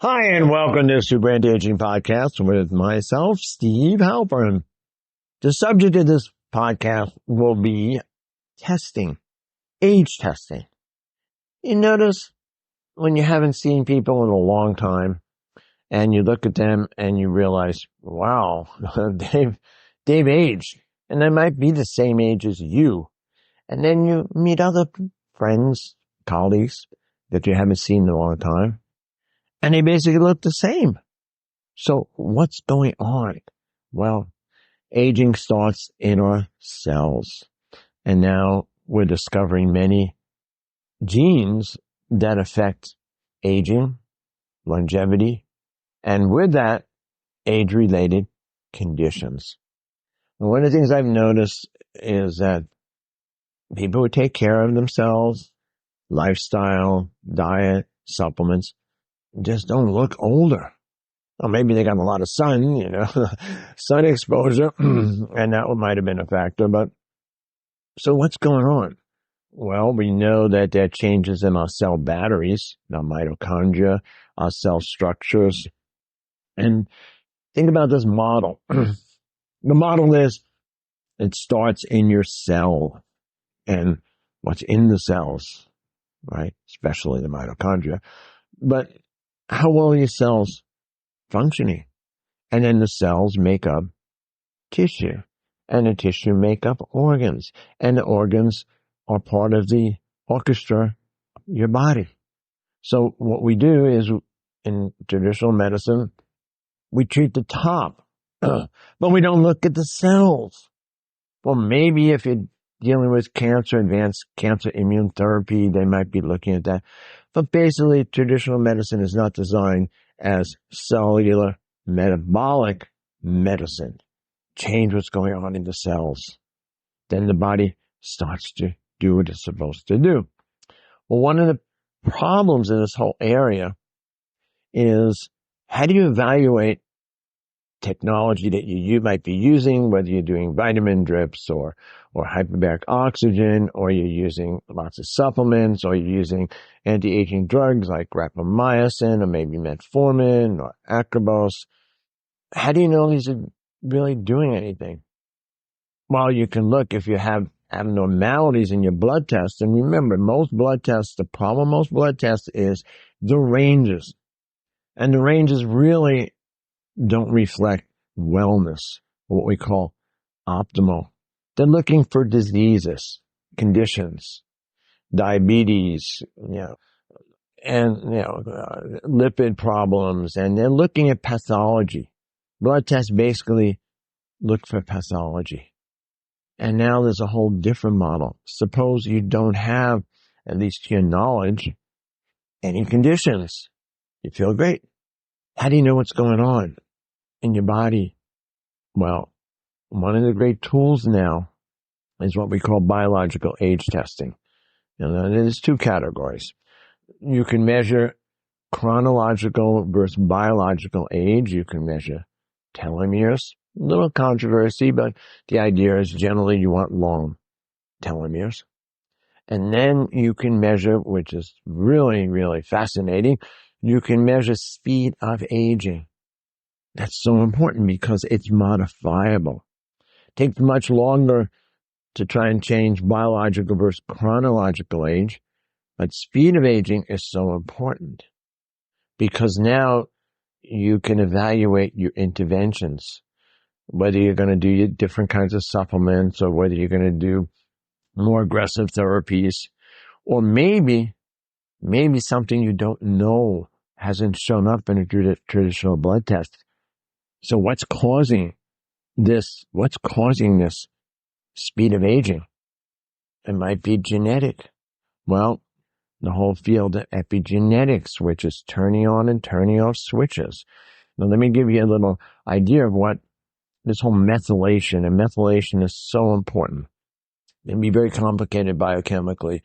Hi, and welcome to Superantiging Podcast with myself, Steve Halperin. The subject of this podcast will be testing, age testing. You notice when you haven't seen people in a long time and you look at them and you realize, wow, they've aged, and they might be the same age as you. And then you meet other friends, colleagues that you haven't seen in a long time, and they basically look the same. So what's going on? Well, aging starts in our cells. And now we're discovering many genes that affect aging, longevity, and with that, age-related conditions. And one of the things I've noticed is that people who take care of themselves, lifestyle, diet, supplements, just don't look older. Well, maybe they got a lot of sun, sun exposure, and that might have been a factor. But so what's going on? Well, we know that there are changes in our cell batteries, our mitochondria, our cell structures. And think about this model. The model is it starts in your cell and what's in the cells, right? Especially the mitochondria. But how well are your cells functioning? And then the cells make up tissue, and the tissue make up organs, and the organs are part of the orchestra, your body. So what we do is, in traditional medicine, we treat the top, but we don't look at the cells. Well, maybe if you're dealing with cancer, advanced cancer immune therapy, they might be looking at that. But basically, traditional medicine is not designed as cellular metabolic medicine. Change what's going on in the cells. Then the body starts to do what it's supposed to do. Well, one of the problems in this whole area is how do you evaluate technology that you might be using, whether you're doing vitamin drips or hyperbaric oxygen, or you're using lots of supplements, or you're using anti-aging drugs like rapamycin or maybe metformin or acrobos. How do you know these are really doing anything? Well, you can look if you have abnormalities in your blood tests. And remember, the problem with most blood tests is the ranges. And the ranges really don't reflect wellness, what we call optimal. They're looking for diseases, conditions, diabetes, lipid problems, and they're looking at pathology. Blood tests basically look for pathology. And now there's a whole different model. Suppose you don't have, at least to your knowledge, any conditions. You feel great. How do you know what's going on in your body? Well, one of the great tools now is what we call biological age testing. There's two categories. You can measure chronological versus biological age. You can measure telomeres. A little controversy, but the idea is generally you want long telomeres. And then you can measure, which is really, really fascinating, you can measure speed of aging. That's so important because it's modifiable. It takes much longer to try and change biological versus chronological age, but speed of aging is so important because now you can evaluate your interventions, whether you're going to do different kinds of supplements or whether you're going to do more aggressive therapies, or maybe something you don't know hasn't shown up in a traditional blood test. So what's causing this? What's causing this speed of aging? It might be genetic. Well, the whole field of epigenetics, which is turning on and turning off switches. Now, let me give you a little idea of what this whole methylation, and methylation is so important. It can be very complicated biochemically,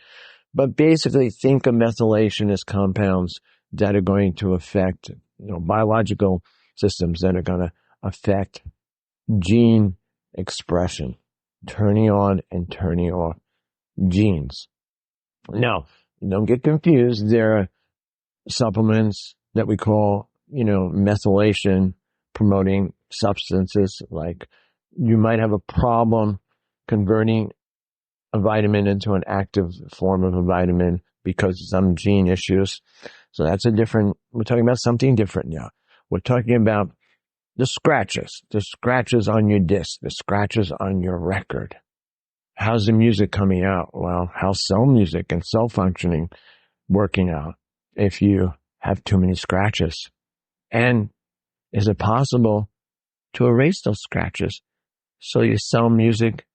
but basically think of methylation as compounds that are going to affect, biological systems that are going to affect gene expression, turning on and turning off genes. Now, don't get confused. There are supplements, that we call, methylation promoting substances. Like you might have a problem converting a vitamin into an active form of a vitamin because of some gene issues. So we're talking about something different now. We're talking about the scratches on your disc, the scratches on your record. How's the music coming out? Well, how's cell music and cell functioning working out if you have too many scratches? And is it possible to erase those scratches so your cell music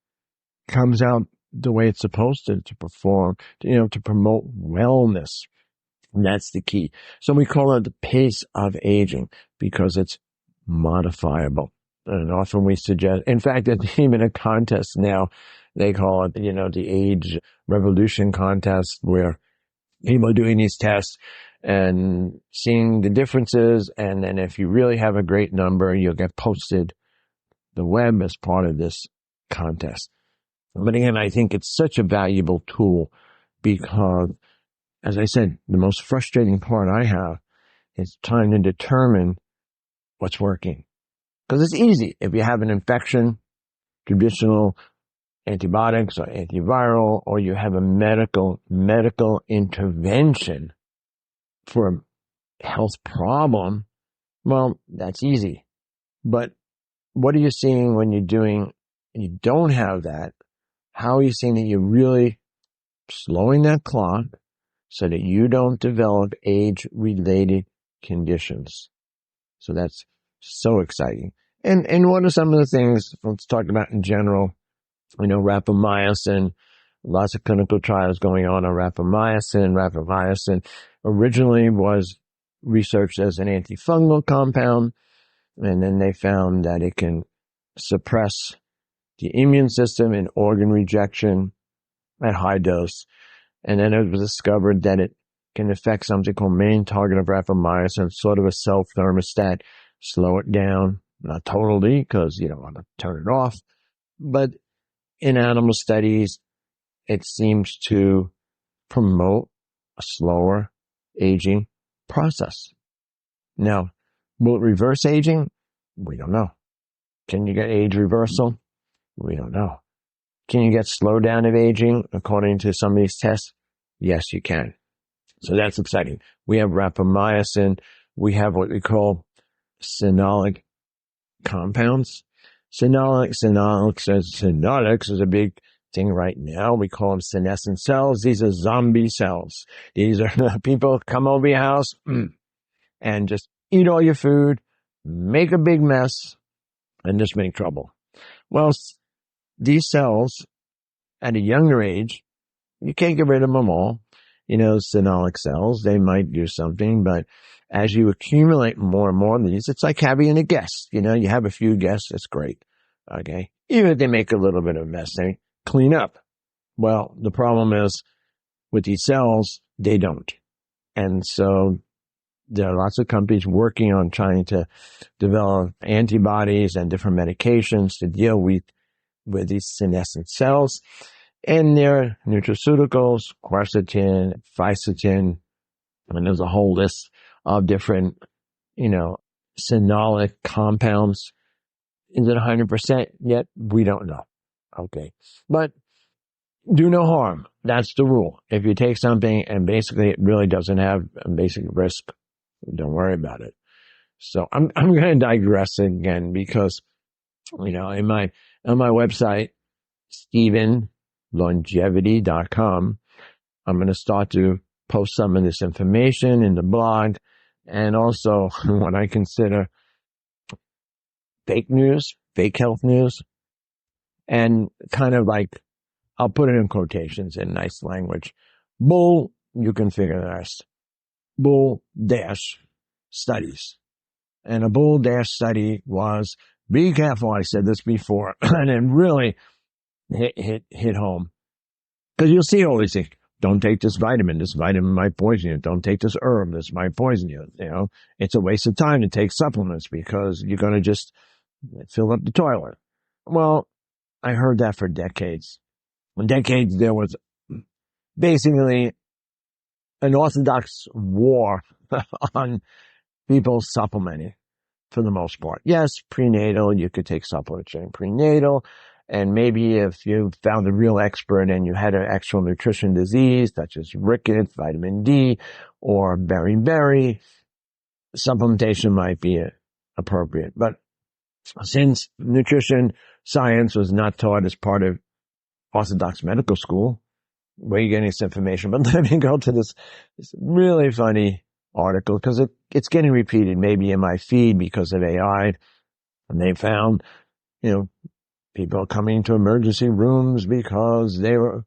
comes out the way it's supposed to perform, to promote wellness? And that's the key. So we call it the pace of aging because it's modifiable. And often we suggest, in fact, there's even a contest now. They call it, the age revolution contest, where people are doing these tests and seeing the differences. And then if you really have a great number, you'll get posted the web as part of this contest. But again, I think it's such a valuable tool because, as I said, the most frustrating part I have is trying to determine what's working. Because it's easy. If you have an infection, traditional antibiotics or antiviral, or you have a medical intervention for a health problem, well, that's easy. But what are you seeing when you don't have that? How are you seeing that you're really slowing that clock so that you don't develop age-related conditions? So that's so exciting. And what are some of the things, let's talk about in general, rapamycin, lots of clinical trials going on rapamycin. Rapamycin originally was researched as an antifungal compound, and then they found that it can suppress the immune system and organ rejection at high dose. And then it was discovered that it can affect something called main target of rapamycin, sort of a self thermostat, slow it down, not totally because you don't want to turn it off. But in animal studies, it seems to promote a slower aging process. Now, will it reverse aging? We don't know. Can you get age reversal? We don't know. Can you get slowdown of aging according to some of these tests? Yes, you can. So that's exciting. We have rapamycin. We have what we call phenolic compounds. Phenolics is a big thing right now. We call them senescent cells. These are zombie cells. These are people come over your house and just eat all your food, make a big mess, and just make trouble. Well, these cells at a younger age, you can't get rid of them all. Phenolic cells, they might do something, but as you accumulate more and more of these, it's like having a guest. You have a few guests, that's great. Okay. Even if they make a little bit of a mess, they clean up. Well, the problem is with these cells, they don't. And so there are lots of companies working on trying to develop antibodies and different medications to deal with these senescent cells. And there are nutraceuticals, quercetin, fisetin, and there's a whole list of different, phenolic compounds. Is it 100% yet? We don't know. Okay. But do no harm. That's the rule. If you take something and basically it really doesn't have a basic risk, don't worry about it. So I'm going to digress again because, on my website, StephenLongevity.com, I'm going to start to post some of this information in the blog and also what I consider fake health news, and kind of like, I'll put it in quotations in nice language. Bull, you can figure the rest. Bull dash studies. And a bull dash study was, be careful, I said this before, and it really hit home. Because you'll see all these things. Don't take this vitamin. This vitamin might poison you. Don't take this herb. This might poison you. It's a waste of time to take supplements because you're going to just fill up the toilet. Well, I heard that for decades. For decades, there was basically an orthodox war on people supplementing for the most part. Yes, prenatal, you could take supplements during prenatal. And maybe if you found a real expert and you had an actual nutrition disease, such as rickets, vitamin D, or beriberi, supplementation might be appropriate. But since nutrition science was not taught as part of Orthodox medical school, where are you getting this information? But let me go to this really funny article, because it's getting repeated maybe in my feed because of AI. And they found, people coming to emergency rooms because they were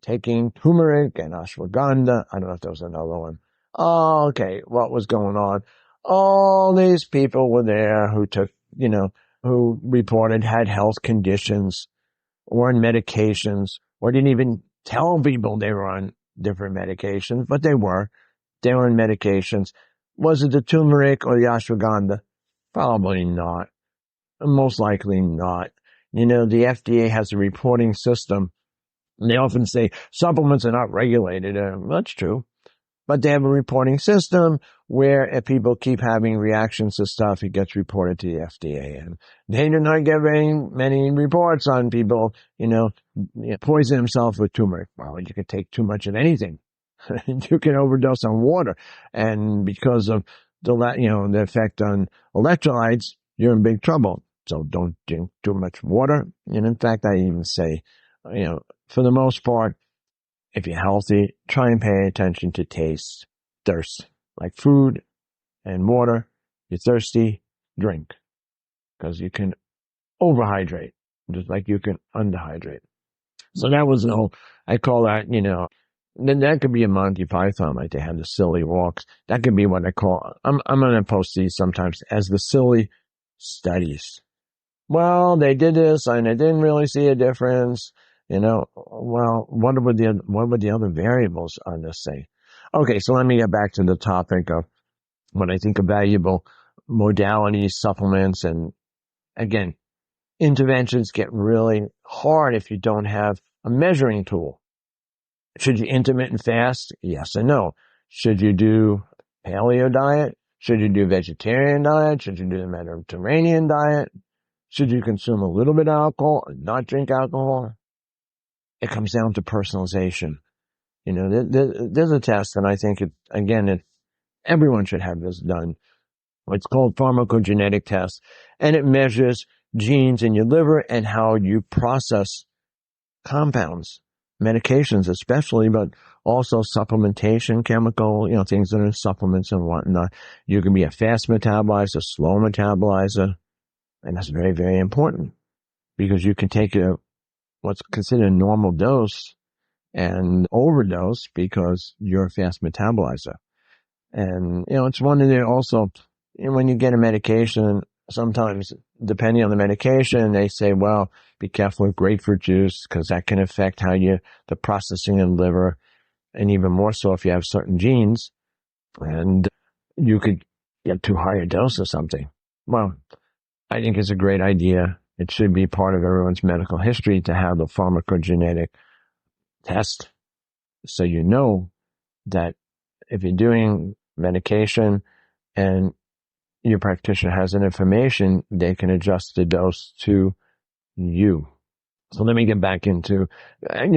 taking turmeric and ashwagandha. I don't know if there was another one. Oh, okay. What was going on? All these people were there who took, who reported had health conditions or on medications, or didn't even tell people they were on different medications, but they were. They were on medications. Was it the turmeric or the ashwagandha? Probably not. Most likely not. The FDA has a reporting system. And they often say supplements are not regulated. That's true. But they have a reporting system where if people keep having reactions to stuff, it gets reported to the FDA. And they do not get many reports on people, poison themselves with turmeric. Well, you can take too much of anything. You can overdose on water. And because of the effect on electrolytes, you're in big trouble. So don't drink too much water. And in fact, I even say, for the most part, if you're healthy, try and pay attention to taste, thirst, like food and water. You're thirsty, drink, because you can overhydrate, just like you can underhydrate. So that was I call that, then that could be a Monty Python, like they had the silly walks. That could be what I call, I'm going to post these sometimes as the silly studies. Well, they did this and they didn't really see a difference. Well, what would the other variables on this say? Okay, so let me get back to the topic of what I think are valuable modalities, supplements, and again, interventions get really hard if you don't have a measuring tool. Should you intermittent fast? Yes and no. Should you do paleo diet? Should you do vegetarian diet? Should you do the Mediterranean diet? Should you consume a little bit of alcohol or not drink alcohol? It comes down to personalization. There's a test, and I think everyone should have this done. It's called pharmacogenetic test, and it measures genes in your liver and how you process compounds, medications especially, but also supplementation, chemical, things that are in supplements and whatnot. You can be a fast metabolizer, slow metabolizer, and that's very, very important because you can take what's considered a normal dose and overdose because you're a fast metabolizer. And, it's one of the also, when you get a medication, sometimes depending on the medication, they say, well, be careful with grapefruit juice because that can affect the processing in the liver. And even more so if you have certain genes and you could get too high a dose of something. Well, I think it's a great idea. It should be part of everyone's medical history to have the pharmacogenetic test. So you know that if you're doing medication and your practitioner has that information, they can adjust the dose to you. So let me get back into, I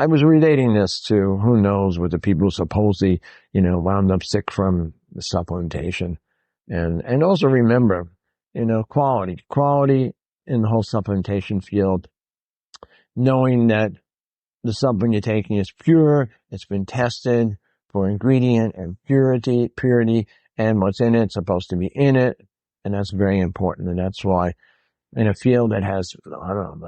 was relating this to who knows with the people who supposedly, wound up sick from the supplementation. And also remember, quality in the whole supplementation field, knowing that the supplement you're taking is pure, it's been tested for ingredient and purity, and what's in it's supposed to be in it. And that's very important. And that's why in a field that has,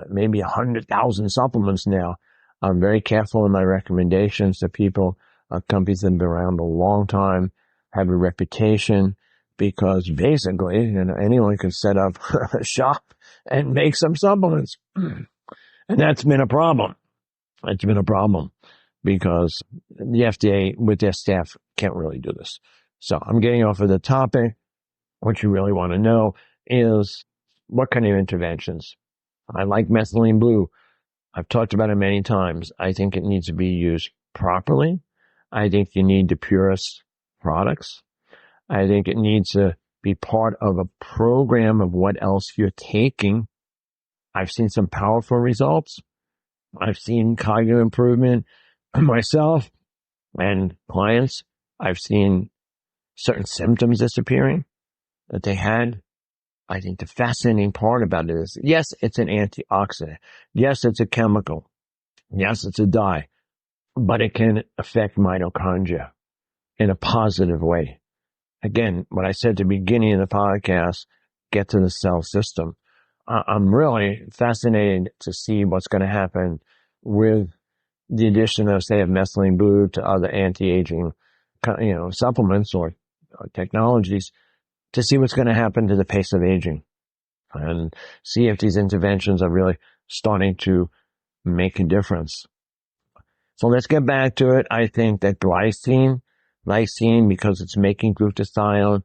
maybe 100,000 supplements now, I'm very careful in my recommendations to people, companies that have been around a long time, have a reputation, because basically, anyone can set up a shop and make some supplements. And that's been a problem. It's been a problem because the FDA with their staff can't really do this. So I'm getting off of the topic. What you really want to know is what kind of interventions. I like methylene blue. I've talked about it many times. I think it needs to be used properly. I think you need the purest products. I think it needs to be part of a program of what else you're taking. I've seen some powerful results. I've seen cognitive improvement myself and clients. I've seen certain symptoms disappearing that they had. I think the fascinating part about it is, yes, it's an antioxidant. Yes, it's a chemical. Yes, it's a dye, but it can affect mitochondria in a positive way. Again, what I said at the beginning of the podcast, get to the cell system. I'm really fascinated to see what's going to happen with the addition of, say, of methylene blue to other anti-aging, supplements or technologies, to see what's going to happen to the pace of aging and see if these interventions are really starting to make a difference. So let's get back to it. I think that lysine, because it's making glutathione,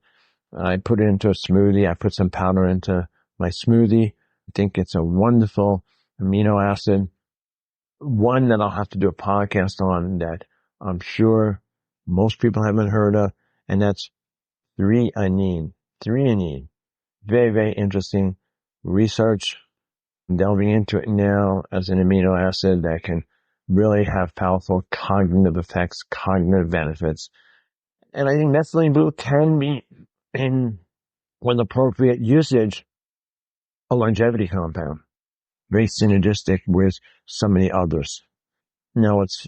I put it into a smoothie. I put some powder into my smoothie. I think it's a wonderful amino acid. One that I'll have to do a podcast on that I'm sure most people haven't heard of, and that's threonine. Threonine. Very, very interesting research. I'm delving into it now as an amino acid that can really have powerful cognitive effects, cognitive benefits. And I think methylene blue can be, in with appropriate usage, a longevity compound. Very synergistic with some of the others. Now, what's,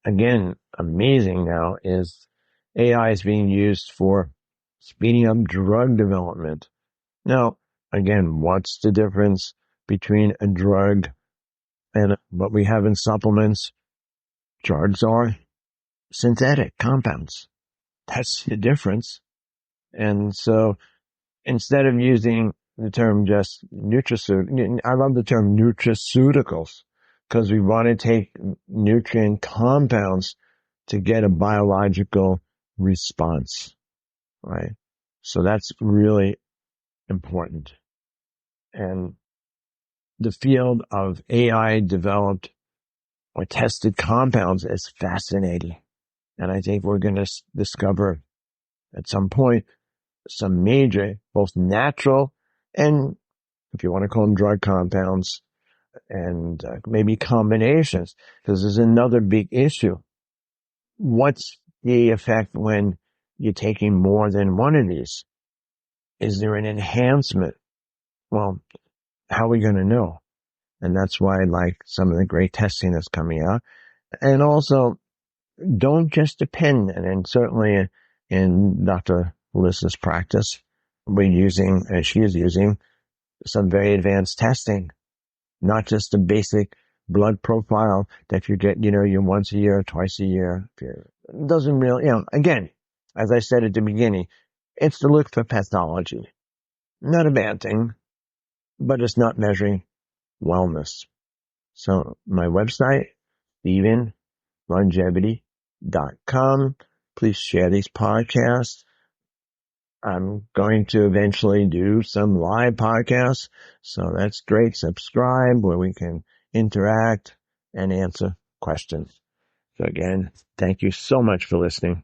again, amazing now is AI is being used for speeding up drug development. Now, again, what's the difference between a drug and what we have in supplements? Drugs are synthetic compounds. That's the difference. And so instead of using the term just nutraceutical, I love the term nutraceuticals because we want to take nutrient compounds to get a biological response, right? So that's really important. And the field of AI developed or tested compounds is fascinating. And I think we're going to discover at some point some major, both natural and, if you want to call them, drug compounds, and maybe combinations, because there's another big issue. What's the effect when you're taking more than one of these? Is there an enhancement? Well, how are we going to know? And that's why I like some of the great testing that's coming out. And also, don't just depend, and certainly in Dr. Melissa's practice, she is using some very advanced testing, not just the basic blood profile that you get, you once a year, twice a year. It doesn't really, again, as I said at the beginning, it's to look for pathology. Not a bad thing, but it's not measuring wellness. So my website, StephenLongevity.com. Please share these podcasts. I'm going to eventually do some live podcasts, so that's great. Subscribe where we can interact and answer questions. So again, thank you so much for listening.